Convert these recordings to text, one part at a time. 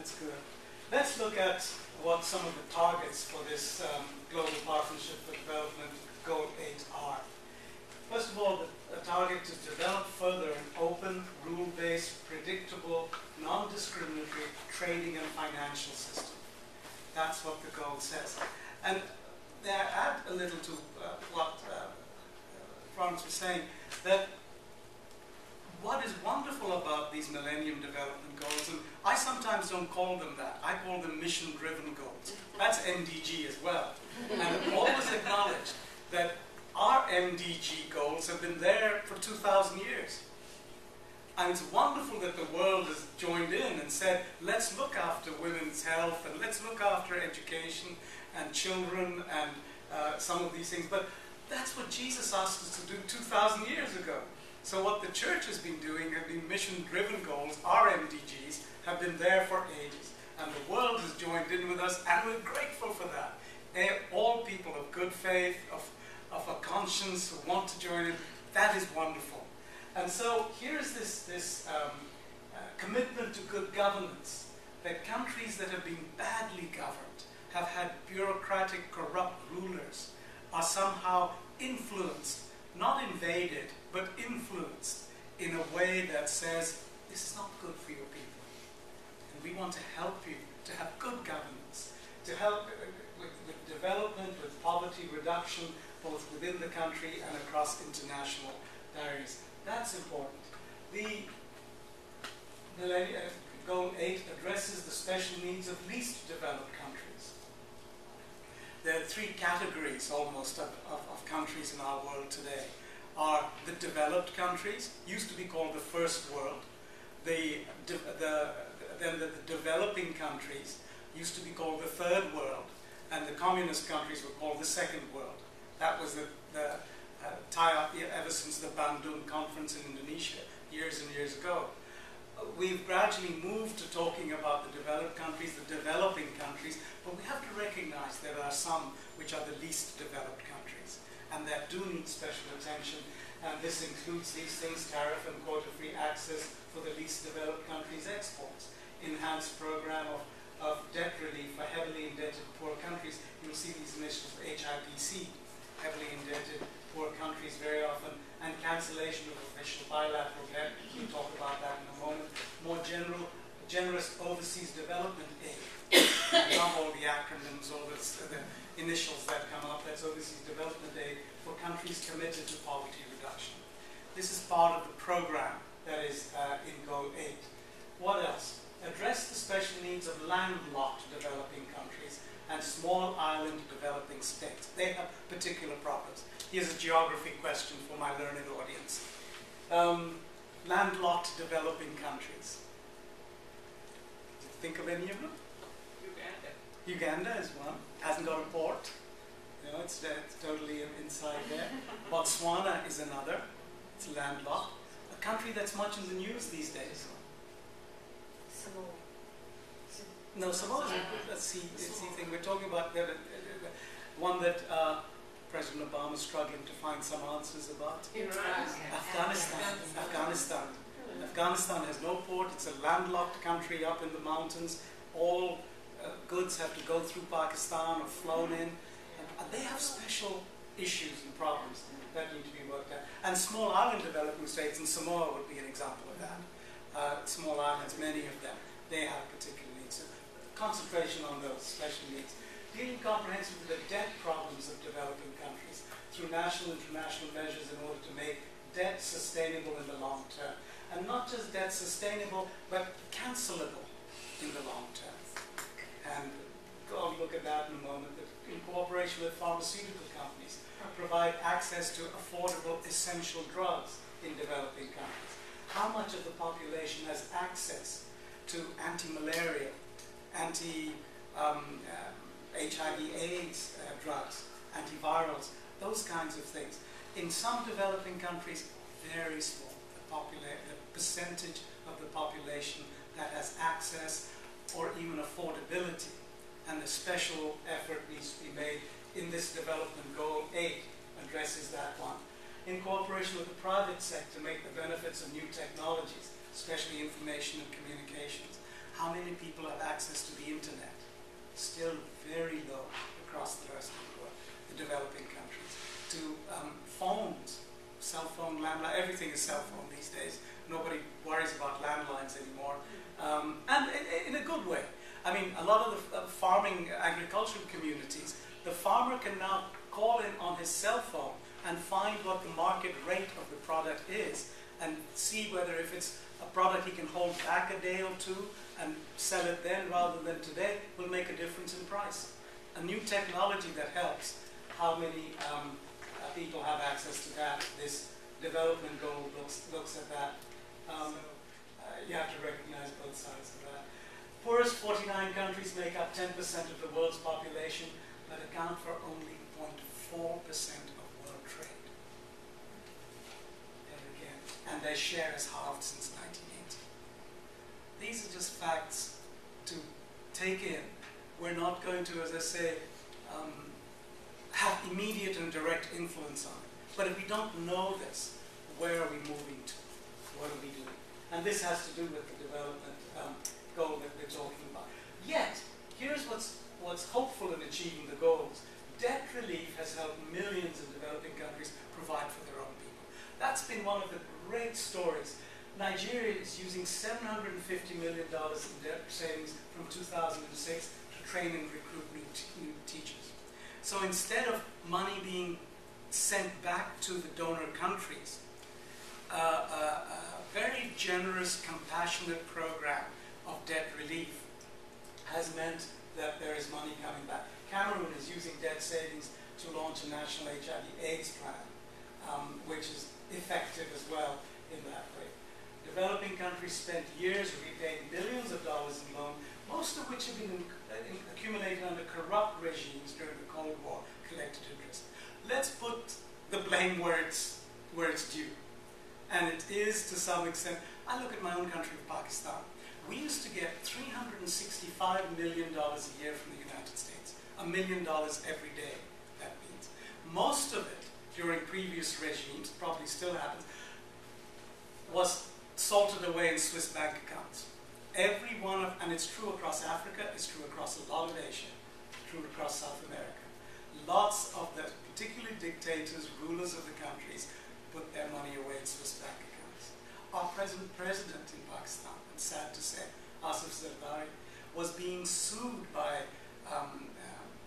That's good. Let's look at what some of the targets for this Global Partnership for Development Goal 8 are. First of all, the target is to develop further an open, rule-based, predictable, non-discriminatory trading and financial system. That's what the goal says. And they add a little to what Franz was saying, that what is wonderful about these Millennium Development Goals, and I sometimes don't call them that, I call them mission-driven goals. That's MDG as well. And I've always acknowledged that our MDG goals have been there for 2,000 years. And it's wonderful that the world has joined in and said, let's look after women's health, and let's look after education and children and some of these things. But that's what Jesus asked us to do 2,000 years ago. So what the church has been doing have been mission-driven goals. Our MDGs have been there for ages. And the world has joined in with us, and we're grateful for that. They're all people of good faith, of a conscience, who want to join in. That is wonderful. And so here's this commitment to good governance, that countries that have been badly governed, have had bureaucratic, corrupt rulers, are somehow influenced, not invaded, but influenced in a way that says, this is not good for your people. And we want to help you to have good governance, to help with development, with poverty reduction, both within the country and across international barriers. That's important. The Goal 8 addresses the special needs of least developed countries. There are three categories almost of countries in our world today. Are the developed countries, used to be called the first world. Then the developing countries used to be called the third world, and the communist countries were called the second world. That was the tie-up ever since the Bandung conference in Indonesia years and years ago. We've gradually moved to talking about the developed countries, the developing countries, but we have to recognize there are some which are the least developed countries, and that do need special attention. And this includes these things: tariff and quota-free access for the least developed countries' exports, enhanced program of debt relief for heavily indebted poor countries. You'll see these initials, HIPC, heavily indebted poor countries very often, and cancellation of official bilateral debt. We'll talk about that in a moment. More generous overseas development aid. Not all the acronyms or the initials that come up. That's overseas development aid for countries committed to poverty reduction. This is part of the program that is in Goal 8. What else? Address the special needs of landlocked developing countries and small island developing states. They have particular problems. Here's a geography question for my learned audience. Landlocked developing countries. Did you think of any of them? Uganda is one. Hasn't got a port. You know, it's totally inside there. Botswana is another. It's landlocked. A country that's much in the news these days. Samoa. No, Samoa is a sea thing. We're talking about one that President Obama is struggling to find some answers about. Afghanistan. Afghanistan has no port. It's a landlocked country up in the mountains. All goods have to go through Pakistan or flown in. And they have special issues and problems that need to be worked out. And small island developing states, and Samoa would be an example of that. Small islands, many of them, they have particular needs. So concentration on those special needs. Dealing comprehensively with the debt problems of developing countries through national and international measures in order to make debt sustainable in the long term. And not just debt sustainable, but cancelable in the long term. And I'll look at that in a moment. But in cooperation with pharmaceutical companies, provide access to affordable essential drugs in developing countries. How much of the population has access to anti-malaria, HIV/AIDS drugs, antivirals, those kinds of things? In some developing countries, very small. The percentage of the population that has access or even affordability, and a special effort needs to be made in this development goal 8 addresses that one. In cooperation with the private sector, make the benefits of new technologies, especially information and communications, How many people have access to the internet? Still very low across the rest of the world, the developing countries. To phones, cell phone, landline, everything is cell phone these days. Nobody worries about landlines anymore. And in a good way. I mean, a lot of the farming, agricultural communities, the farmer can now call in on his cell phone and find what the market rate of the product is and see whether if it's a product he can hold back a day or two and sell it then rather than today will make a difference in price. A new technology that helps. How many people have access to that? This development goal looks at that. You have to recognize both sides of that. Poorest 49 countries make up 10% of the world's population, but account for only 0.4% of world trade. And again, and their share has halved since 1980. These are just facts to take in. We're not going to, as I say, have immediate and direct influence on it. But if we don't know this, where are we moving to? What are we doing? And this has to do with the development goal that we're talking about. Yet, here's what's hopeful in achieving the goals. Debt relief has helped millions of developing countries provide for their own people. That's been one of the great stories. Nigeria is using $750 million in debt savings from 2006 to train and recruit new teachers. So instead of money being sent back to the donor countries, a very generous, compassionate program of debt relief has meant that there is money coming back. Cameroon is using debt savings to launch a national HIV/AIDS plan, which is effective as well in that way. Developing countries spent years repaying billions of dollars in loans, most of which have been accumulated under corrupt regimes during the Cold War, collected interest. Let's put the blame where it's due. And it is to some extent. I look at my own country of Pakistan. We used to get $365 million a year from the United States. $1 million every day, that means. Most of it, during previous regimes, probably still happens, was salted away in Swiss bank accounts. Every one of, and it's true across Africa, it's true across a lot of Asia, true across South America. Lots of the, particularly dictators, rulers of the countries, put their money away in Swiss bank accounts. Our present president in Pakistan, it's sad to say, Asif Zardari, was being sued by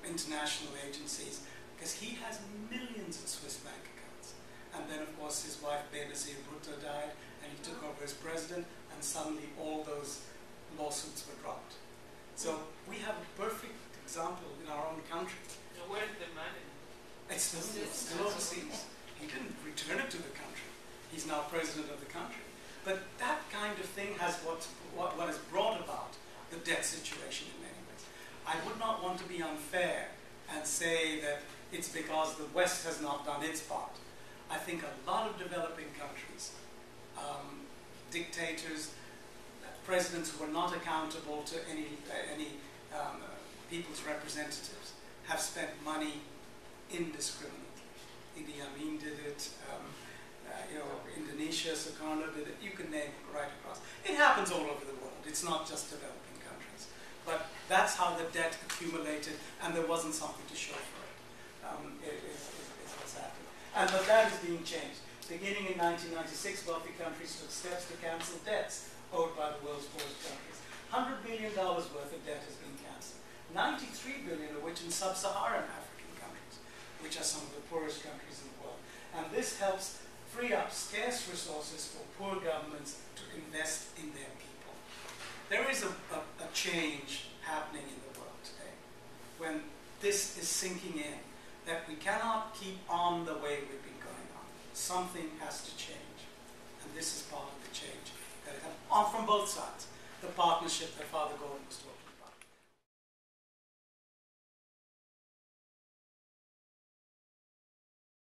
international agencies because he has millions in Swiss bank accounts. And then, of course, his wife, Benazir Bhutto, died, and he took over as president, and suddenly all those lawsuits were dropped. So we have a perfect example in our own country. Now, where's the money? It's still overseas. He didn't return it to the country. He's now president of the country. But that kind of thing has what has brought about the debt situation in many ways. I would not want to be unfair and say that it's because the West has not done its part. I think a lot of developing countries, dictators, presidents who are not accountable to any people's representatives, have spent money indiscriminately. Idi Amin did it, Indonesia, Sukarno did it, you can name it right across. It happens all over the world, it's not just developing countries. But that's how the debt accumulated, and there wasn't something to show for it, is what's happened. But that is being changed. Beginning in 1996, wealthy countries took steps to cancel debts owed by the world's poorest countries. $100 billion worth of debt has been cancelled, 93 billion of which in sub-Saharan African countries, which are some of the poorest countries in the world. And this helps free up scarce resources for poor governments to invest in their people. There is a change happening in the world today when this is sinking in, that we cannot keep on the way we've been going on. Something has to change. And this is part of the change that it has, from both sides. The partnership that Father Gordon was talking about.